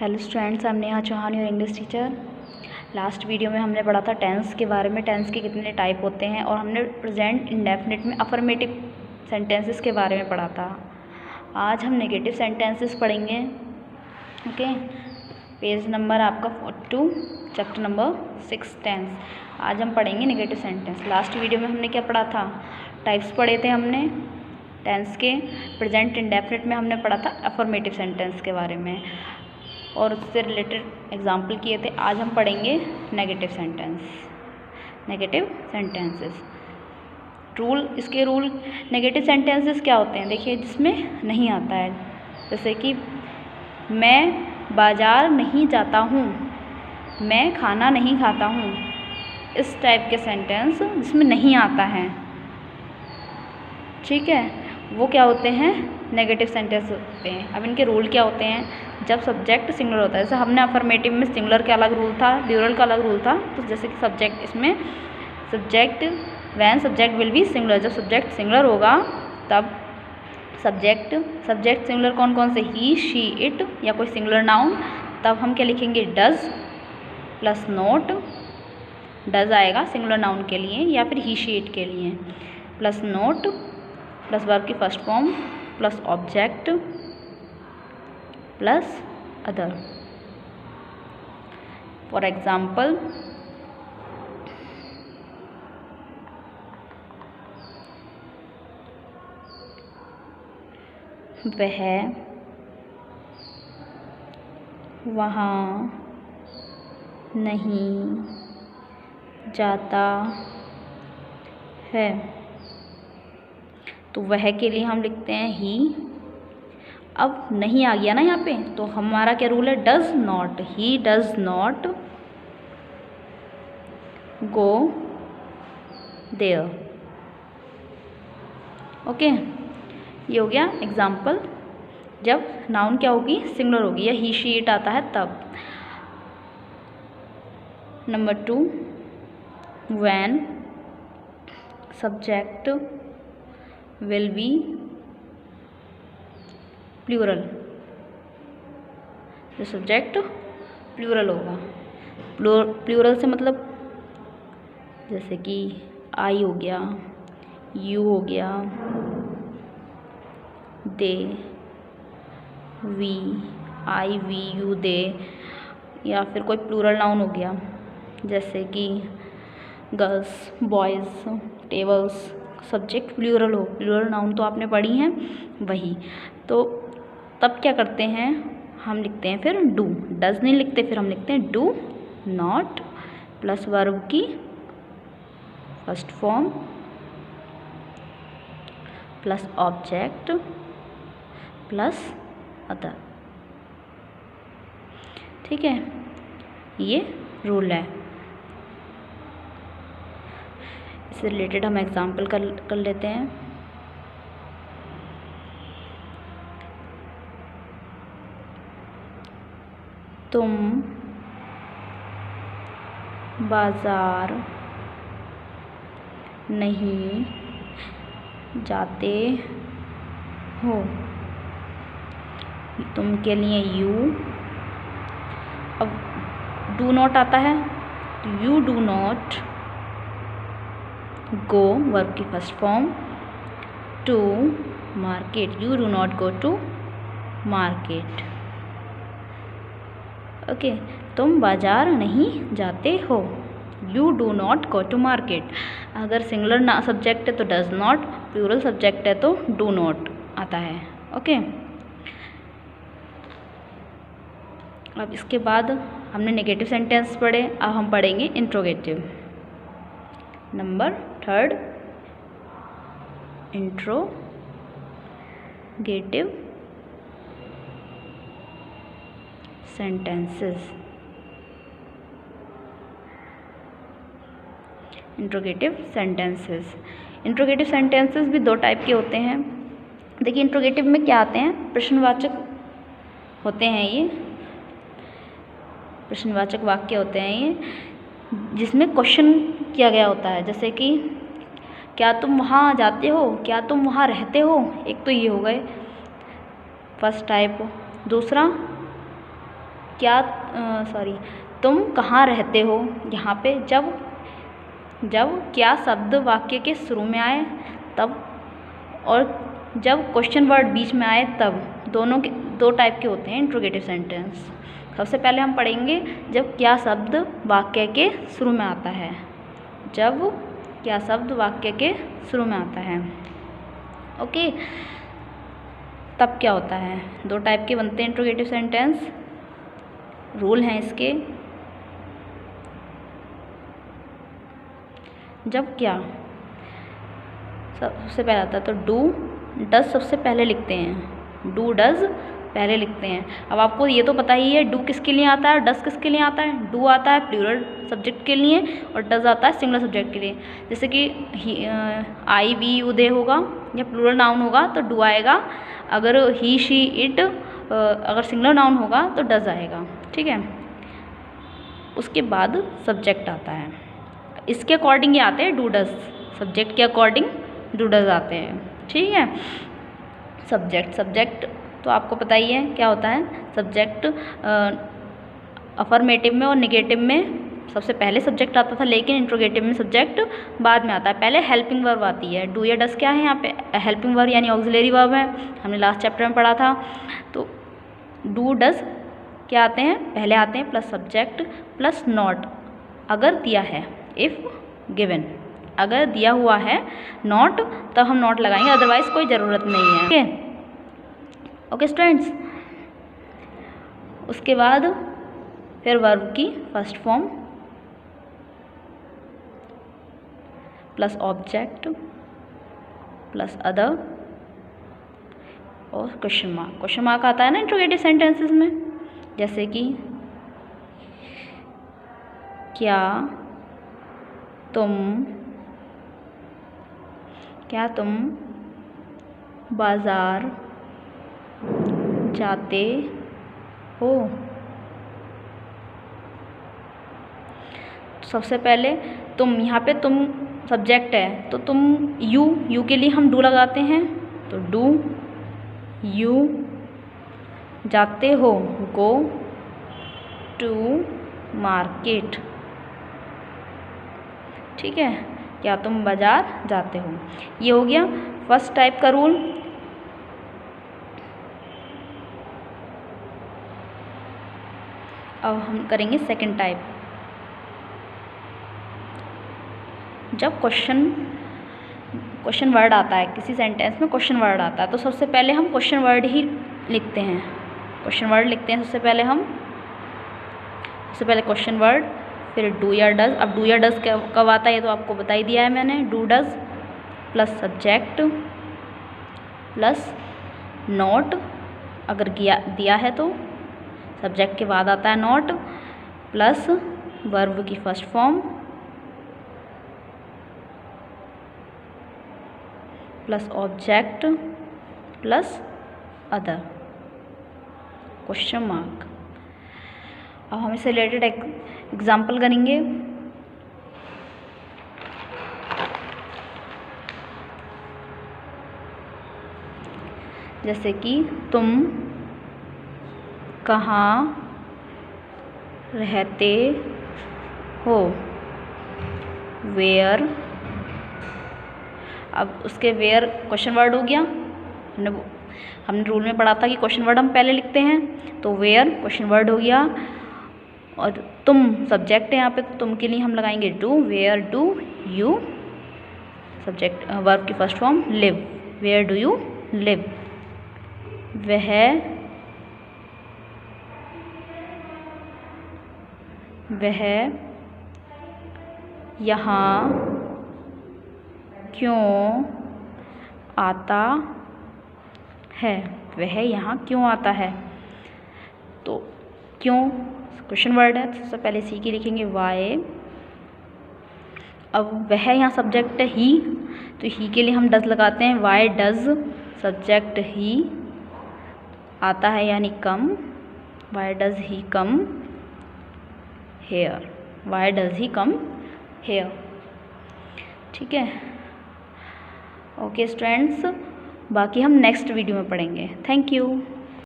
Hello students, I am Neha Chauhan, your English teacher. Last video में हमने पढ़ा था टेंस के बारे में, टेंस के कितने टाइप होते हैं, और हमने प्रेजेंट इंडेफिनिट में अफर्मेटिव सेंटेंसेस के बारे में पढ़ा था। आज हम नेगेटिव सेंटेंसेस पढ़ेंगे। ओके, पेज नंबर आपका 42, चैप्टर नंबर 6 टेंस। आज हम पढ़ेंगे नेगेटिव सेंटेंस। लास्ट वीडियो में हमने क्या पढ़ा था? टाइप्स पढ़े थे हमने टेंस के। प्रेजेंट इंडेफिनिट में हमने पढ़ा था अफर्मेटिव सेंटेंस के बारे में और उससे रिलेटेड एग्जाम्पल किए थे। आज हम पढ़ेंगे negative sentence, negative sentences. Rule, इसके रूल नेगेटिव सेंटेंसेस क्या होते हैं? देखिए, जिसमें नहीं आता है, जैसे कि मैं बाज़ार नहीं जाता हूँ, मैं खाना नहीं खाता हूँ, इस टाइप के सेंटेंस जिसमें नहीं आता है, ठीक है, वो क्या होते हैं? नेगेटिव सेंटेंस होते हैं। अब इनके रूल क्या होते हैं? जब सब्जेक्ट सिंगुलर होता है, जैसे हमने अफर्मेटिव में सिंगुलर का अलग रूल था, ड्यूरल का अलग रूल था, तो जैसे कि सब्जेक्ट, इसमें subject when subject will B singular, जब सब्जेक्ट सिंगुलर होगा तब सब्जेक्ट सिंगुलर कौन कौन से? ही, शी, इट या कोई सिंगुलर नाउन, तब हम क्या लिखेंगे? Does plus not. डज आएगा सिंगुलर नाउन के लिए या फिर ही, शी, इट के लिए, प्लस नॉट प्लस वर्ब की first form plus object plus other. For example, वह वहाँ नहीं जाता है, तो वह के लिए हम लिखते हैं ही। अब नहीं आ गया ना यहाँ पे, तो हमारा क्या रूल है? Does not, he does not go there. Okay, ये हो गया एग्जाम्पल। जब नाउन क्या होगी? सिंगुलर होगी या ही, शी, इट आता है तब। Number 2, when subject will be plural, जो सब्जेक्ट प्लूरल होगा। प्लूरल से मतलब जैसे कि आई हो गया, यू हो गया, they, we, I, we, you, they, या फिर कोई प्लूरल नाउन हो गया, जैसे कि girls, boys, tables, subject plural हो। प्लूरल नाउन तो आपने पढ़ी हैं वही, तो तब क्या करते हैं? हम लिखते हैं फिर डू। डज नहीं लिखते, फिर हम लिखते हैं डू नॉट प्लस वर्ब की first form plus object plus other. ठीक है, ये रूल है। इससे रिलेटेड हम एग्जाम्पल कर लेते हैं। तुम बाजार नहीं जाते हो, तुम के लिए यू। अब डू नॉट आता है, you do not go, verb की first form, to market, you do not go to market. Okay, तुम बाजार नहीं जाते हो, you do not go to market. अगर सिंगुलर सब्जेक्ट है तो डज नॉट, प्लूरल सब्जेक्ट है तो डू नॉट आता है। ओके, अब इसके बाद हमने नेगेटिव सेंटेंस पढ़े, अब हम पढ़ेंगे interrogative. Number 3, interrogative sentences. Interrogative sentences, interrogative sentences भी 2 टाइप के होते हैं। देखिए, इंट्रोगेटिव में क्या आते हैं? प्रश्नवाचक होते हैं, ये प्रश्नवाचक वाक्य होते हैं ये, जिसमें क्वेश्चन किया गया होता है, जैसे कि क्या तुम वहाँ जाते हो, क्या तुम वहाँ रहते हो। एक तो ये हो गए फर्स्ट टाइप। दूसरा तुम कहाँ रहते हो, यहाँ पे जब क्या शब्द वाक्य के शुरू में आए तब, और जब क्वेश्चन वर्ड बीच में आए तब, दोनों के दो टाइप के होते हैं इंट्रोगेटिव सेंटेंस। सबसे पहले हम पढ़ेंगे जब क्या शब्द वाक्य के शुरू में आता है, जब क्या शब्द वाक्य के शुरू में आता है। ओके, तब क्या होता है, दो टाइप के बनते हैं इंट्रोगेटिव सेंटेंस, रूल हैं इसके। जब क्या सबसे पहले आता है तो डू डज सबसे पहले लिखते हैं, डू डज पहले लिखते हैं। अब आपको ये तो पता ही है डू किसके लिए आता है, डज किसके लिए आता है। डू आता है प्लूरल सब्जेक्ट के लिए और डज आता है सिंगुलर सब्जेक्ट के लिए। जैसे कि आई वी यू दे होगा या प्लूरल नाउन होगा तो डू आएगा, अगर ही शी इट अगर सिंगुलर नाउन होगा तो डज आएगा। ठीक है, उसके बाद सब्जेक्ट आता है, इसके अकॉर्डिंग ये आते हैं डू डज, सब्जेक्ट के अकॉर्डिंग डू डज आते हैं। ठीक है, सब्जेक्ट तो आपको पता ही है क्या होता है। सब्जेक्ट अफर्मेटिव में और निगेटिव में सबसे पहले सब्जेक्ट आता था, लेकिन इंट्रोगेटिव में सब्जेक्ट बाद में आता है। पहले हेल्पिंग वर्ब आती है। डू या डज क्या है यहाँ पे, हेल्पिंग वर्ब यानी ऑक्सिलरी वर्ब है, हमने लास्ट चैप्टर में पढ़ा था। तो डू डज क्या आते हैं, पहले आते हैं प्लस सब्जेक्ट प्लस नॉट अगर दिया है, इफ़ गिवन। अगर दिया हुआ है नॉट तब हम नॉट लगाएंगे, अदरवाइज कोई ज़रूरत नहीं है। ओके ओके स्टूडेंट्स, उसके बाद फिर वर्ब की first form plus object plus other और क्वेश्चन मार्क। क्वेश्चन मार्क आता है ना इंट्रोगेटिव सेंटेंसेस में, जैसे कि क्या तुम बाज़ार जाते हो। सबसे पहले तुम, यहाँ पे तुम सब्जेक्ट है तो तुम यू के लिए हम डू लगाते हैं, तो डू यू जाते हो, गो टू मार्केट। ठीक है, क्या तुम बाज़ार जाते हो, ये हो गया फर्स्ट टाइप का रूल। अब हम करेंगे सेकंड टाइप। जब क्वेश्चन वर्ड आता है, किसी सेंटेंस में क्वेश्चन वर्ड आता है तो सबसे पहले हम क्वेश्चन वर्ड ही लिखते हैं। क्वेश्चन वर्ड लिखते हैं सबसे पहले क्वेश्चन वर्ड, फिर डू या डज। अब डू या डज कब आता है ये तो आपको बता ही दिया है मैंने। Do does plus subject plus not, अगर दिया है तो सब्जेक्ट के बाद आता है नॉट, प्लस वर्ब की first form plus object plus other question mark. अब हम इससे रिलेटेड एग्जाम्पल करेंगे। जैसे कि तुम कहाँ रहते हो, वेयर। अब उसके वेयर क्वेश्चन वर्ड हो गया, हमने रूल में पढ़ा था कि क्वेश्चन वर्ड हम पहले लिखते हैं, तो वेयर क्वेश्चन वर्ड हो गया और तुम सब्जेक्ट है यहाँ पे, तो तुम के लिए हम लगाएंगे do, where do you, subject verb की first form live, where do you live. वह यहाँ क्यों आता है, वह यहाँ क्यों आता है, तो क्यों क्वेश्चन वर्ड है, सबसे पहले सी की लिखेंगे वाई। अब वह यहाँ सब्जेक्ट है ही, तो ही के लिए हम डज लगाते हैं, वाई डज सब्जेक्ट ही, आता है यानी come, why does he come here, why does he come here. ठीक है, ओके स्टूडेंट्स, बाकी हम नेक्स्ट वीडियो में पढ़ेंगे। Thank you.